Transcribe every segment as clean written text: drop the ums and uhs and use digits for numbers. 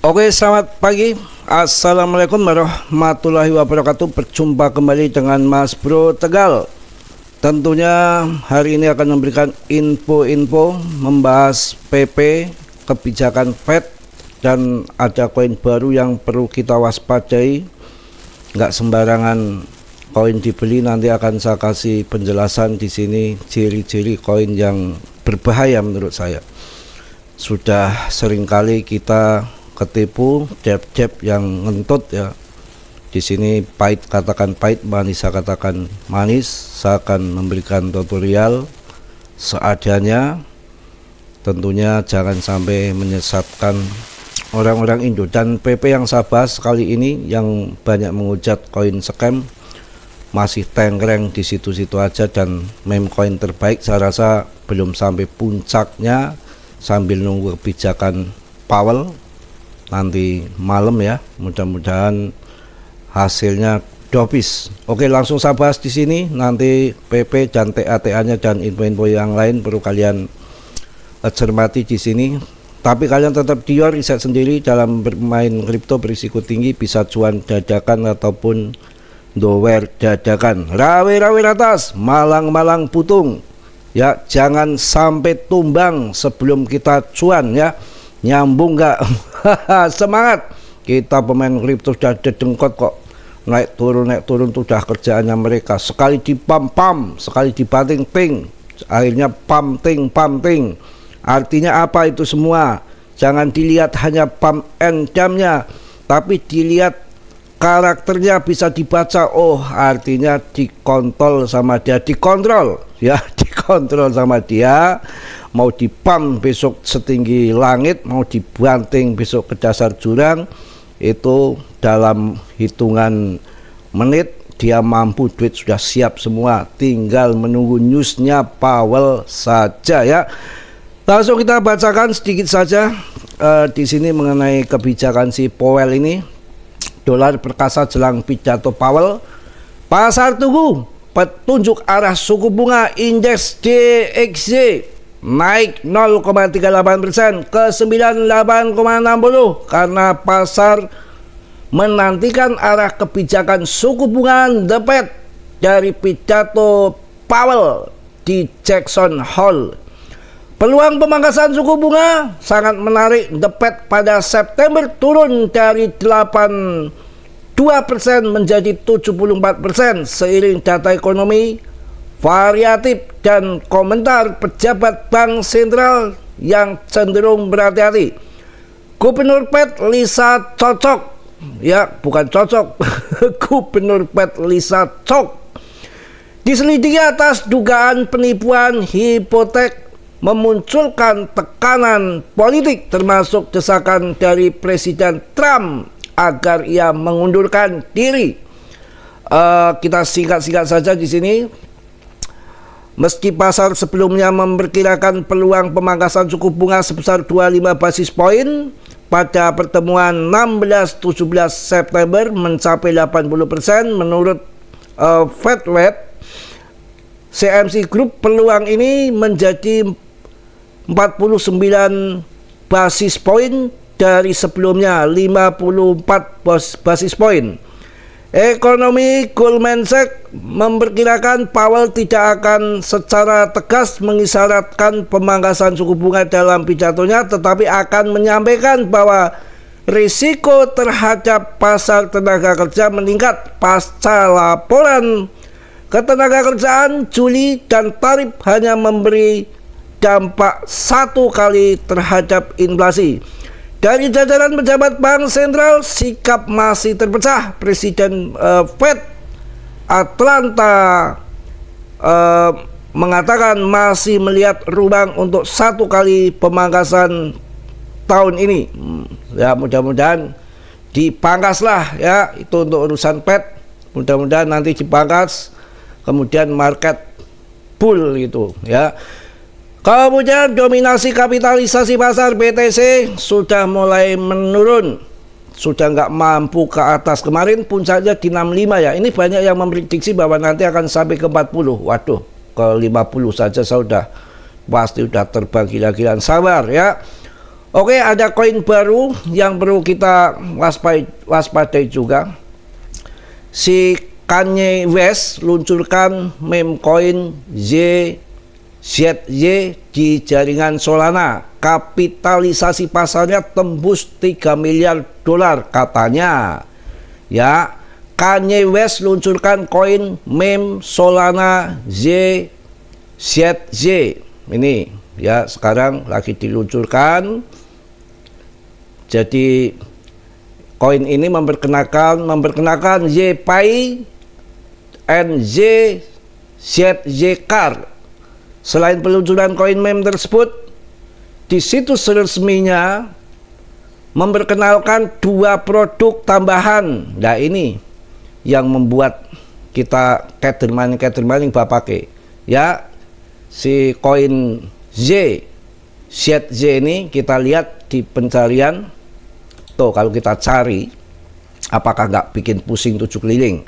Oke, selamat pagi. Assalamualaikum warahmatullahi wabarakatuh. Berjumpa kembali dengan Mas Bro Tegal. Tentunya hari ini akan memberikan info-info membahas PP, kebijakan Fed, dan ada koin baru yang perlu kita waspadai. Nggak sembarangan koin dibeli, nanti akan saya kasih penjelasan di sini ciri-ciri koin yang berbahaya menurut saya. Sudah seringkali kita ketipu jab-jab yang ngentut ya. Di sini pahit katakan pahit, manis saya katakan manis. Saya akan memberikan tutorial seadanya. Tentunya jangan sampai menyesatkan orang-orang Indo. Dan PP yang saya bahas kali ini yang banyak menghujat koin scam masih tengkreng di situ-situ aja, dan meme koin terbaik saya rasa belum sampai puncaknya, sambil nunggu kebijakan Powell nanti malam ya. Mudah-mudahan hasilnya dobis. Oke, langsung saya bahas di sini. Nanti PP dan TA-nya dan info-info yang lain perlu kalian cermati di sini. Tapi kalian tetap dior riset sendiri dalam bermain kripto berisiko tinggi, bisa cuan dadakan ataupun dower dadakan. Rawe-rawe atas, malang-malang putung. Ya, jangan sampai tumbang sebelum kita cuan ya. Nyambung nggak? Semangat. Kita pemain kripto sudah dedengkot kok. Naik turun tuh udah kerjaannya mereka. Sekali di pam, sekali di ting, akhirnya pam ting. Artinya apa itu semua? Jangan dilihat hanya pam and jamnya, tapi dilihat karakternya, bisa dibaca. Oh, artinya dikontrol sama dia, dikontrol ya, dikontrol sama dia. Mau dipam besok setinggi langit, mau dibanting besok ke dasar jurang, itu dalam hitungan menit dia mampu, duit sudah siap semua, tinggal menunggu newsnya Powell saja ya. Langsung kita bacakan sedikit saja di sini mengenai kebijakan si Powell ini. Dolar perkasa jelang pidato Powell. Pasar tunggu petunjuk arah suku bunga indeks DXY naik 0,38% ke 98,60 karena pasar menantikan arah kebijakan suku bunga The Fed dari pidato Powell di Jackson Hole. Peluang pemangkasan suku bunga sangat menarik. The Fed pada September turun dari 82% menjadi 74% seiring data ekonomi variatif dan komentar pejabat bank sentral yang cenderung berhati-hati. Gubernur Fed Lisa Cocok, ya bukan cocok, Gubernur Fed Lisa Cocok diselidiki atas dugaan penipuan hipotek, memunculkan tekanan politik termasuk desakan dari Presiden Trump agar ia mengundurkan diri. Kita singkat-singkat saja di sini. Meski pasar sebelumnya memperkirakan peluang pemangkasan suku bunga sebesar 25 basis poin pada pertemuan 16-17 September mencapai 80% menurut FedWatch CMC Group, peluang ini menjadi 49 basis poin dari sebelumnya 54 basis poin. Ekonomi Goldman Sachs memperkirakan Powell tidak akan secara tegas mengisyaratkan pemangkasan suku bunga dalam pidatonya, tetapi akan menyampaikan bahwa risiko terhadap pasar tenaga kerja meningkat pasca laporan ketenagakerjaan Juli, dan tarif hanya memberi dampak satu kali terhadap inflasi. Dari jajaran pejabat bank sentral, sikap masih terpecah. Presiden Fed Atlanta mengatakan masih melihat ruang untuk satu kali pemangkasan tahun ini. Ya, mudah-mudahan dipangkaslah ya, itu untuk urusan Fed. Mudah-mudahan nanti dipangkas, kemudian market bull gitu ya. Kemudian dominasi kapitalisasi pasar BTC sudah mulai menurun, sudah nggak mampu ke atas. Kemarin puncaknya di 65 ya. Ini banyak yang memprediksi bahwa nanti akan sampai ke 40. Waduh, ke 50 saja saya pasti udah terbang gila-gilaan. Sabar ya. Oke, ada koin baru yang perlu kita waspadai juga. Si Kanye West luncurkan meme koin ZY di jaringan Solana. Kapitalisasi pasarnya tembus 3 miliar dolar katanya. Ya, Kanye West luncurkan koin meme Solana ZY. Ini ya sekarang lagi diluncurkan. Jadi koin ini memperkenalkan YPay and ZY Card. Selain peluncuran koin meme tersebut, di situs resminya memperkenalkan 2 produk tambahan. Nah ini yang membuat kita catering pakai ya, si koin ZY ini kita lihat di pencarian tuh, kalau kita cari apakah nggak bikin pusing 7 keliling.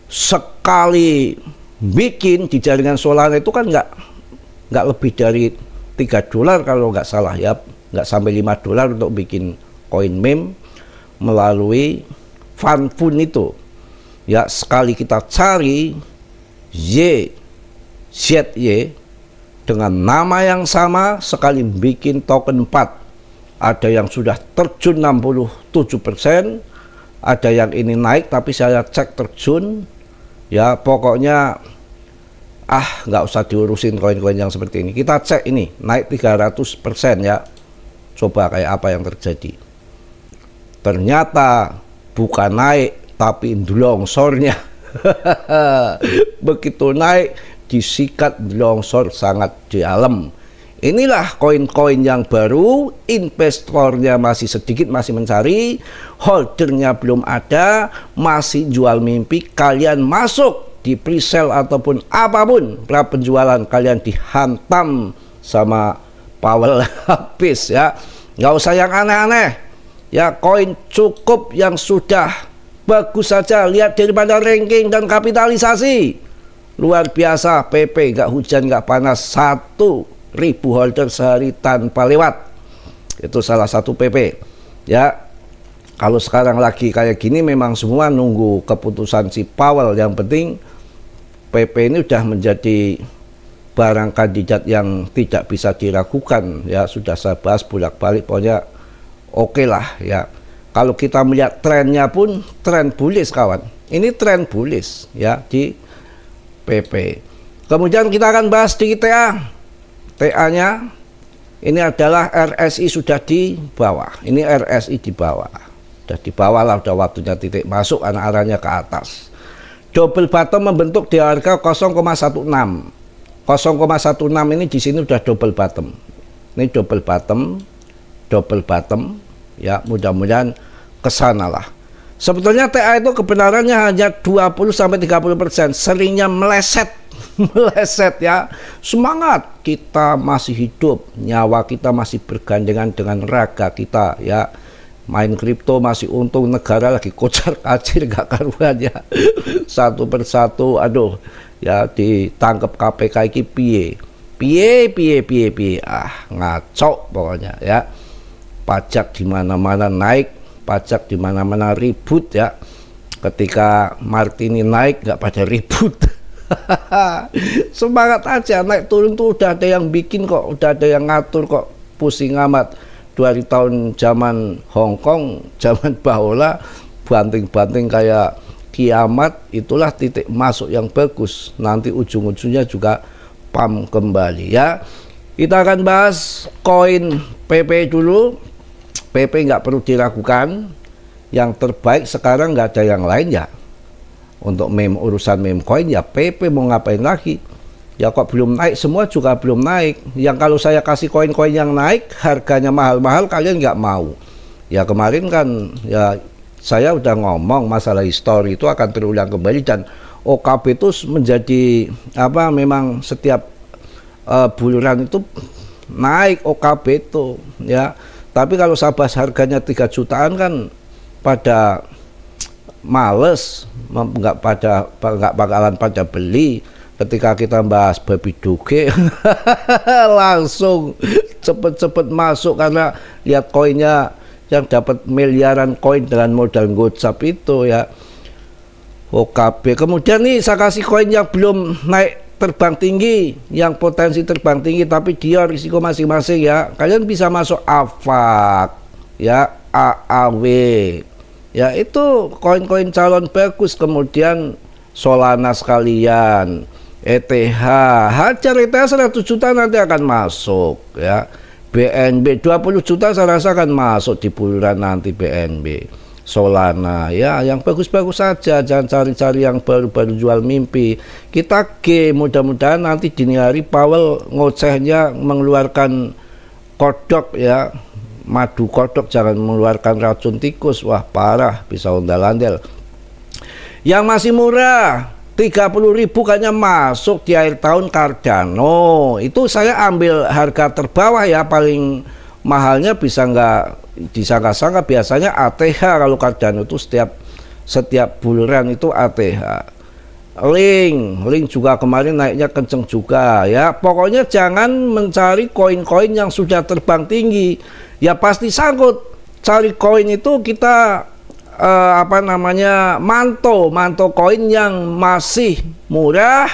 Sekali bikin di jaringan Solana itu kan nggak lebih dari 3 dolar kalau nggak salah ya, nggak sampai 5 dolar untuk bikin koin meme melalui Fanfun itu ya. Sekali kita cari ZY dengan nama yang sama, sekali bikin token 4, ada yang sudah terjun 67%, ada yang ini naik tapi saya cek terjun ya. Pokoknya nggak usah diurusin koin-koin yang seperti ini. Kita cek ini naik 300% ya. Coba kayak apa yang terjadi. Ternyata bukan naik tapi longsornya. Begitu naik disikat longsor sangat dalam. Inilah koin-koin yang baru, investornya masih sedikit, masih mencari, holdernya belum ada, masih jual mimpi. Kalian masuk di presale ataupun apapun pra penjualan, kalian dihantam sama Powell habis ya. Nggak usah yang aneh-aneh ya, koin cukup yang sudah bagus saja. Lihat daripada ranking dan kapitalisasi luar biasa. PP nggak hujan nggak panas, 1.000 holder sehari tanpa lewat. Itu salah satu PP ya. Kalau sekarang lagi kayak gini memang semua nunggu keputusan si Powell. Yang penting PP ini sudah menjadi barang kandidat yang tidak bisa diragukan ya. Sudah saya bahas bolak-balik, pokoknya oke lah ya. Kalau kita melihat trennya pun tren bullish kawan. Ini tren bullish ya di PP. Kemudian kita akan bahas di TA. TA-nya ini adalah RSI sudah di bawah. Ini RSI di bawah. Sudah di bawah lah, udah waktunya titik masuk, arahnya ke atas. Double bottom membentuk di harga 0,16. 0,16 ini di sini udah double bottom. Ini double bottom ya, mudah-mudahan kesana lah. Sebetulnya TA itu kebenarannya hanya 20-30%, seringnya meleset ya. Semangat, kita masih hidup, nyawa kita masih bergandengan dengan raga kita ya. Main kripto masih untung, negara lagi kocar kacir gak karuan ya. Satu persatu aduh ya, ditangkap KPK iki piye ngaco pokoknya ya. Pajak di mana-mana naik, pajak di mana-mana ribut ya. Ketika Martini naik nggak pada ribut. Semangat aja, naik turun tuh udah ada yang bikin kok, udah ada yang ngatur kok, pusing amat. Dari tahun zaman Hong Kong, zaman Bahola, banting-banting kayak kiamat. Itulah titik masuk yang bagus. Nanti ujung-ujungnya juga pam kembali ya. Kita akan bahas koin PP dulu. PP nggak perlu diragukan, yang terbaik sekarang nggak ada yang lain ya. Untuk urusan meme coin ya PP, mau ngapain lagi ya. Kok belum naik, semua juga belum naik. Yang kalau saya kasih koin-koin yang naik harganya mahal-mahal, kalian nggak mau ya. Kemarin kan ya saya udah ngomong masalah histori itu akan terulang kembali, dan OKB itu menjadi apa, memang setiap buluran itu naik OKB itu ya. Tapi kalau saya bahas harganya 3 jutaan kan pada males, nggak bakalan pada beli. ketika kita bahas babi doge langsung cepet-cepet masuk karena lihat koinnya yang dapat miliaran koin dengan modal gocap itu ya. OKB. Kemudian nih saya kasih koin yang belum naik terbang tinggi, yang potensi terbang tinggi tapi dia risiko masing-masing ya. Kalian bisa masuk AVAX ya, AAW ya, itu koin-koin calon bagus. Kemudian Solana sekalian, ETH, hajar ETH 100 juta nanti akan masuk ya. BNB 20 juta saya rasa akan masuk di bulan nanti. BNB, Solana ya, yang bagus-bagus saja, jangan cari-cari yang baru-baru jual mimpi. Kita mudah-mudahan nanti dini hari Powell ngocehnya mengeluarkan kodok ya, madu kodok, jangan mengeluarkan racun tikus. Wah parah, bisa ondal-andel. Yang masih murah 30.000 kayaknya masuk di akhir tahun Cardano. Itu saya ambil harga terbawah ya, paling mahalnya bisa nggak disangka-sangka. Biasanya ATH kalau Cardano itu setiap bulan itu ATH. Link juga kemarin naiknya kenceng juga ya. Pokoknya jangan mencari koin-koin yang sudah terbang tinggi ya, pasti sangkut. Cari koin itu kita manto koin yang masih murah,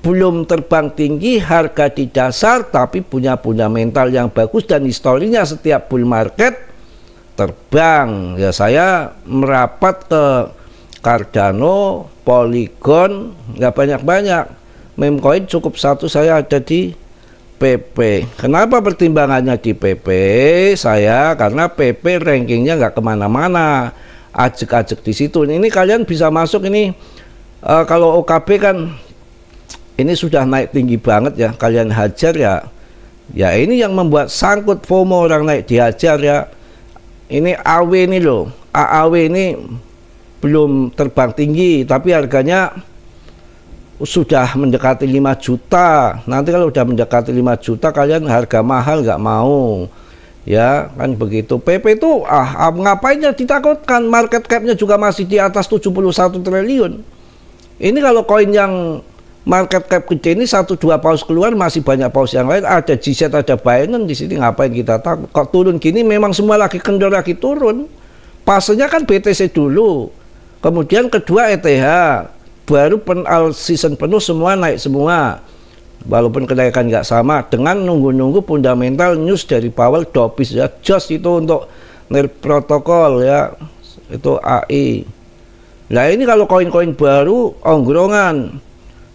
belum terbang tinggi, harga di dasar tapi punya fundamental yang bagus dan historinya setiap bull market terbang ya. Saya merapat ke Cardano, Polygon, nggak banyak-banyak. Meme coin cukup satu, saya ada di PP. Kenapa pertimbangannya di PP saya? Karena PP rankingnya nggak kemana-mana, ajek-ajek di situ. Ini kalian bisa masuk ini. Kalau OKB kan ini sudah naik tinggi banget ya, kalian hajar ya. Ya ini yang membuat sangkut FOMO, orang naik dihajar ya. Ini AW ini loh, AAW ini belum terbang tinggi tapi harganya sudah mendekati 5 juta. Nanti kalau udah mendekati 5 juta kalian harga mahal nggak mau ya kan begitu. PP itu ngapainnya ditakutkan, market capnya juga masih di atas 71 triliun. Ini kalau koin yang market cap gede ini 1-2 paus keluar, masih banyak paus yang lain. Ada GZ, ada Binance di sini, ngapain kita takut? Kok turun gini memang semua lagi kendor, lagi turun. Pasenya kan BTC dulu, kemudian kedua ETH, baru season penuh semua naik semua. Walaupun kenaikan nggak sama, dengan nunggu-nunggu fundamental news dari Powell dopis ya, just itu untuk protokol ya, itu AI. Nah ini kalau koin-koin baru ongkrongan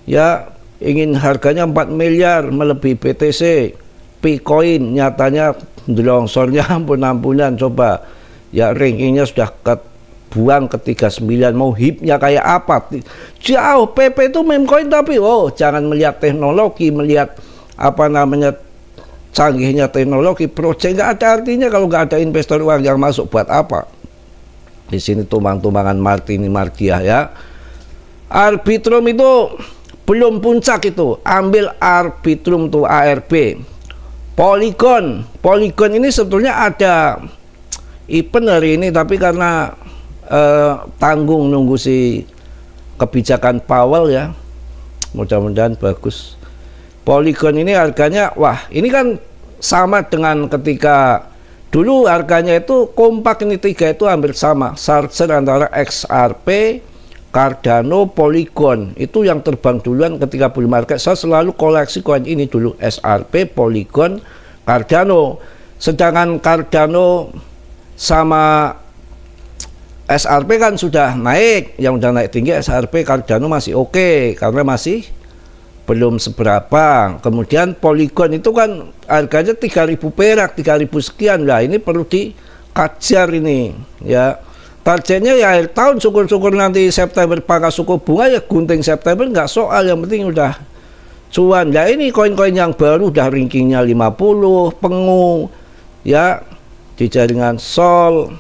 ya, ingin harganya 4 miliar melebihi BTC, Picoin nyatanya longsornya ampun-ampunan. Coba ya, rankingnya sudah buang ke 39, mau hipnya kayak apa jauh. PP itu meme coin tapi jangan melihat teknologi, melihat canggihnya teknologi. Project nggak ada artinya kalau nggak ada investor uang yang masuk. Buat apa di sini tumbang-tumbangan Martini Mardiah ya. Arbitrum itu belum puncak, itu ambil Arbitrum tuh, ARB. Polygon ini sebetulnya ada event hari ini tapi karena tanggung nunggu si kebijakan Powell ya, mudah-mudahan bagus. Polygon ini harganya, wah ini kan sama dengan ketika dulu harganya itu kompak, ini tiga itu hampir sama. Charger antara XRP, Cardano, Polygon itu yang terbang duluan ketika bull market. Saya selalu koleksi koin ini dulu, XRP, Polygon, Cardano. Sedangkan Cardano sama SRP kan sudah naik, yang udah naik tinggi SRP. Cardano masih oke karena masih belum seberapa. Kemudian Polygon itu kan harganya 3.000 perak, 3.000 sekian. Lah ini perlu dikajar ini ya. Targetnya ya akhir tahun, syukur-syukur nanti September pangkas suku bunga ya, gunting September nggak soal, yang penting udah cuan. Nah ini koin-koin yang baru udah rankingnya 50, pengu ya, di jaringan Sol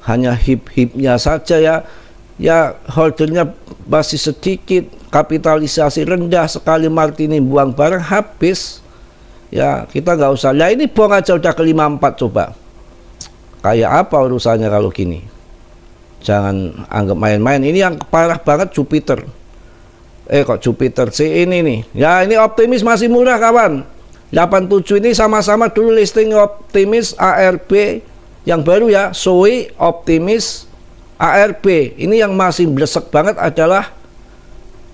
hanya hip-hipnya saja ya. Ya holdernya masih sedikit, kapitalisasi rendah, sekali Martini buang barang habis ya, kita nggak usah. Nah ini buang aja udah ke 54, coba kayak apa urusannya kalau gini. Jangan anggap main-main. Ini yang parah banget Jupiter. Kok Jupiter sih ini nih. Ya ini Optimis masih murah kawan. 87 ini sama-sama dulu listing Optimis ARB yang baru ya. Soi Optimis ARB. Ini yang masih blesek banget adalah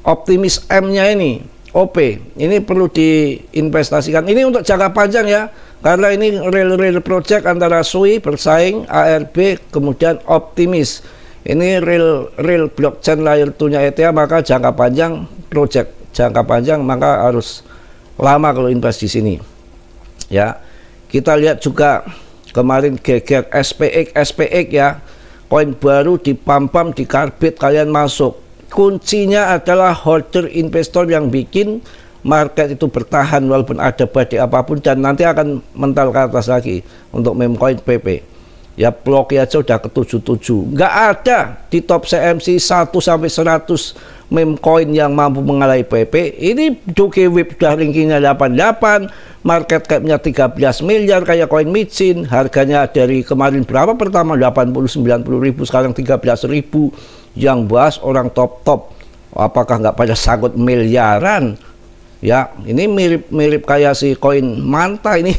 Optimis M-nya ini. OP. Ini perlu diinvestasikan. Ini untuk jangka panjang ya. Karena ini real project antara Soi bersaing ARB kemudian Optimis. Ini real blockchain layer 2-nya ETH, maka jangka panjang project. Jangka panjang maka harus lama kalau invest di sini. Ya. Kita lihat juga kemarin geger SPX ya. Koin baru dipam-pam di karbit kalian masuk. Kuncinya adalah holder investor yang bikin market itu bertahan walaupun ada badai apapun, dan nanti akan mental ke atas lagi untuk meme coin PP. Ya blok aja udah ke 77. Nggak ada di top CMC 1 sampai 100 meme coin yang mampu mengalahkan PP. Ini Doge Whip sudah rankingnya 88, market capnya 13 miliar kayak koin micin. Harganya dari kemarin berapa pertama 80-90 ribu, sekarang 13 ribu. Yang bahas orang top-top, apakah nggak pada sangkut miliaran? Ya ini mirip kayak si koin Manta ini.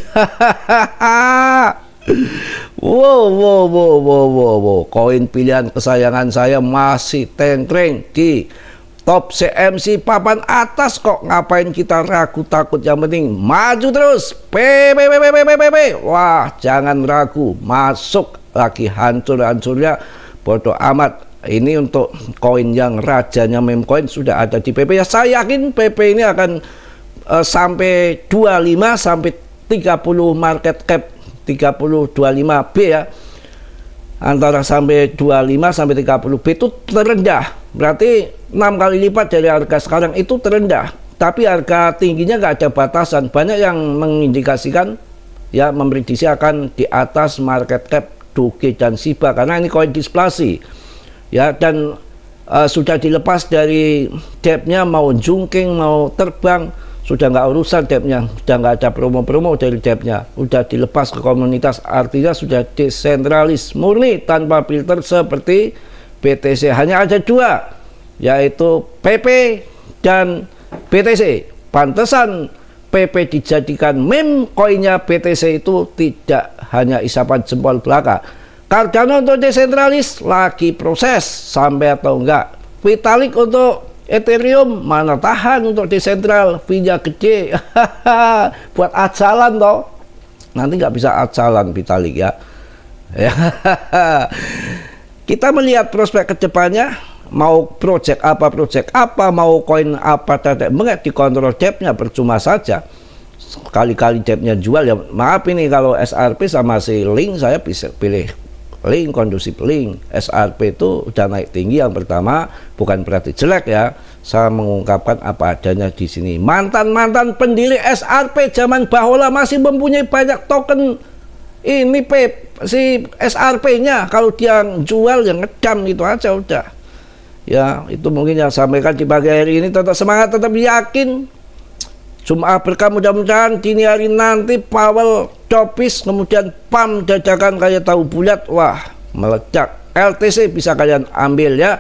Wow. Koin pilihan kesayangan saya masih tengkreng di top CMC papan atas kok. Ngapain kita ragu takut, yang penting maju terus. PP. Wah, jangan ragu, masuk lagi hancur-hancurnya bodoh amat. Ini untuk koin yang rajanya meme coin sudah ada di PP ya. Saya yakin PP ini akan sampai 25 sampai 30 market cap 30-25 B ya, antara sampai 25 sampai 30 B itu terendah, berarti 6 kali lipat dari harga sekarang. Itu terendah, tapi harga tingginya nggak ada batasan. Banyak yang mengindikasikan ya, memprediksi akan di atas market cap Doge dan Shiba karena ini koin displasi ya, dan sudah dilepas dari depnya, mau jungking mau terbang sudah nggak urusan depnya, sudah nggak ada promo-promo dari depnya, udah dilepas ke komunitas, artinya sudah desentralis murni tanpa filter seperti BTC. Hanya ada dua, yaitu PP dan BTC. Pantesan PP dijadikan meme koinnya BTC itu tidak hanya isapan jempol belaka. Cardano untuk desentralis lagi proses sampai atau enggak. Vitalik untuk Ethereum mana tahan untuk desentral, fee-nya gede. Buat acalan toh, nanti nggak bisa acalan Vitalik ya. Kita melihat prospek kedepannya, mau project apa, mau koin apa, menget dikontrol depnya percuma saja. Kali-kali depnya jual ya, maaf ini kalau SRP sama si Link saya bisa pilih Link, kondusif Link. SRP itu udah naik tinggi, yang pertama bukan berarti jelek ya. Saya mengungkapkan apa adanya di sini. Mantan pendiri SRP zaman Bahola masih mempunyai banyak token ini si SRP-nya. Kalau dia jual yang ngedam gitu aja udah. Ya itu mungkin yang sampaikan di pagi hari ini. Tetap semangat, tetap yakin. Jumat berkah, mudah-mudahan dini hari nanti Powell topis, kemudian PAM dadakan kayak tahu bulat, wah meledak. LTC bisa kalian ambil ya.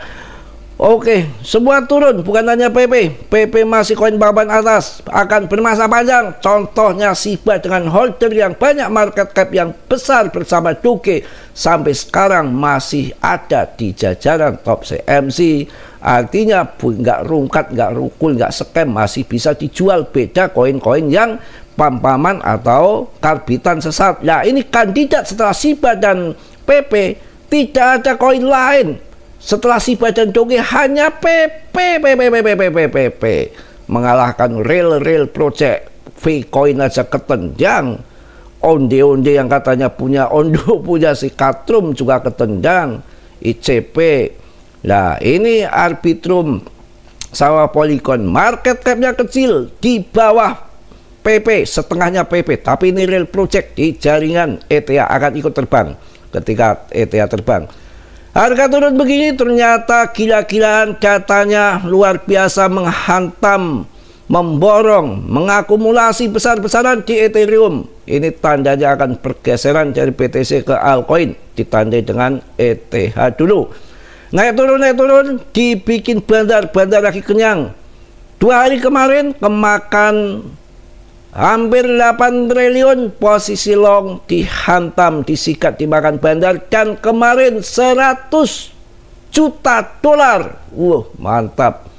Oke, semua turun, bukan hanya PP. PP masih koin papan atas, akan bermasa panjang. Contohnya Shiba dengan holder yang banyak, market cap yang besar bersama Doge, sampai sekarang masih ada di jajaran top CMC. Artinya nggak rungkat, nggak rukul, nggak scam, masih bisa dijual. Beda koin-koin yang pam-paman atau karbitan sesat. Nah ini kandidat setelah Shiba dan PP, tidak ada koin lain. Setelah Shiba dan Doge hanya PP mengalahkan real project. V-coin aja ketendang. Onde-onde yang katanya punya Ondo, punya si Katrum juga ketendang. ICP. Nah ini Arbitrum sama Polygon, market capnya kecil di bawah PP, setengahnya PP, tapi ini real project di jaringan ETH, akan ikut terbang ketika ETH terbang. Harga turun begini ternyata gila-gilaan, datanya luar biasa, menghantam, memborong, mengakumulasi besar-besaran di Ethereum. Ini tandanya akan pergeseran dari BTC ke altcoin, ditandai dengan ETH dulu. Naik turun, dibikin bandar lagi kenyang. 2 hari kemarin kemakan hampir 8 triliun, posisi long dihantam, disikat, dimakan bandar, dan kemarin 100 juta dolar. Mantap.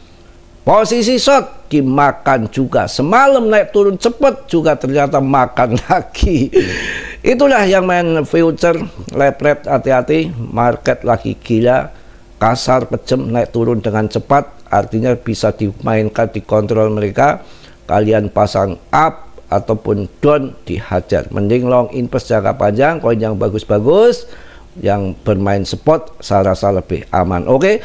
Posisi short dimakan juga. Semalam naik turun cepat juga ternyata makan lagi. Itulah yang main future, lepret, hati-hati. Market lagi gila, kasar, kejam, naik turun dengan cepat. Artinya bisa dimainkan, dikontrol mereka. Kalian pasang up ataupun down dihajar. Mending long invest jangka panjang, koin yang bagus-bagus, yang bermain spot saya rasa lebih aman. Oke.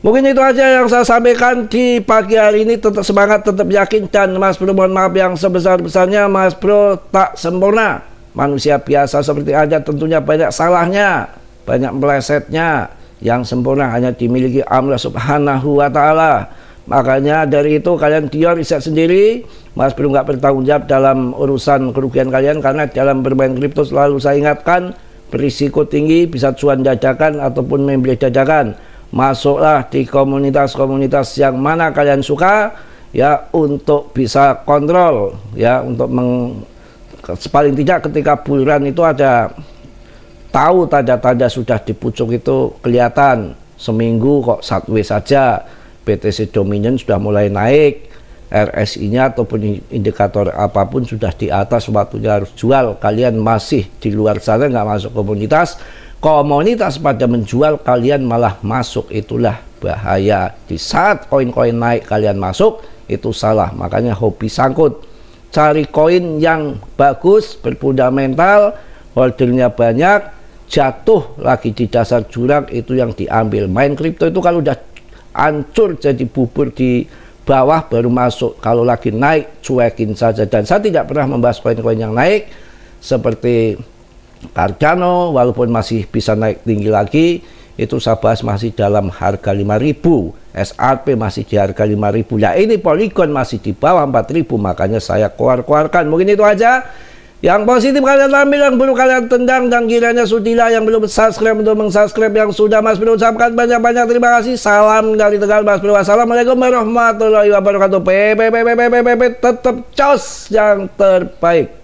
Mungkin itu aja yang saya sampaikan di pagi hari ini. Tetap semangat, tetap yakin, dan Mas Bro mohon maaf yang sebesar-besarnya. Mas Bro tak sempurna, manusia biasa seperti Anda, tentunya banyak salahnya, banyak melesetnya. Yang sempurna hanya dimiliki Allah Subhanahu wa Ta'ala. Makanya dari itu kalian dior riset sendiri. Mas Bro nggak bertanggung jawab dalam urusan kerugian kalian, karena dalam bermain kripto selalu saya ingatkan, berisiko tinggi, bisa cuan dadakan ataupun membeli dadakan. Masuklah di komunitas-komunitas yang mana kalian suka, ya, untuk bisa kontrol, ya, untuk paling tidak ketika bulan itu ada tahu tanda-tanda sudah di pucuk itu kelihatan. Seminggu kok sideways saja, BTC Dominion sudah mulai naik, RSI-nya ataupun indikator apapun sudah di atas, waktunya harus jual. Kalian masih di luar sana, nggak masuk komunitas pada menjual, kalian malah masuk, itulah bahaya. Di saat koin-koin naik kalian masuk, itu salah. Makanya hobi sangkut, cari koin yang bagus, berfundamental, holdernya banyak, jatuh lagi di dasar jurang, itu yang diambil. Main kripto itu kalau udah hancur jadi bubur di bawah baru masuk. Kalau lagi naik cuekin saja. Dan saya tidak pernah membahas koin-koin yang naik seperti Cardano, walaupun masih bisa naik tinggi lagi, itu saya bahas masih dalam harga 5.000, SRP masih di harga 5.000. Nah ini Polygon masih di bawah 4.000, makanya saya keluarkan. Mungkin itu aja. Yang positif kalian ambil, yang buruk kalian tendang, dan kiranya sudilah yang belum subscribe untuk mensubscribe, yang sudah Mas Bro ucapkan banyak-banyak terima kasih. Salam dari Tegal Mas Bro. Assalamualaikum warahmatullahi wabarakatuh. Tetap cos yang terbaik.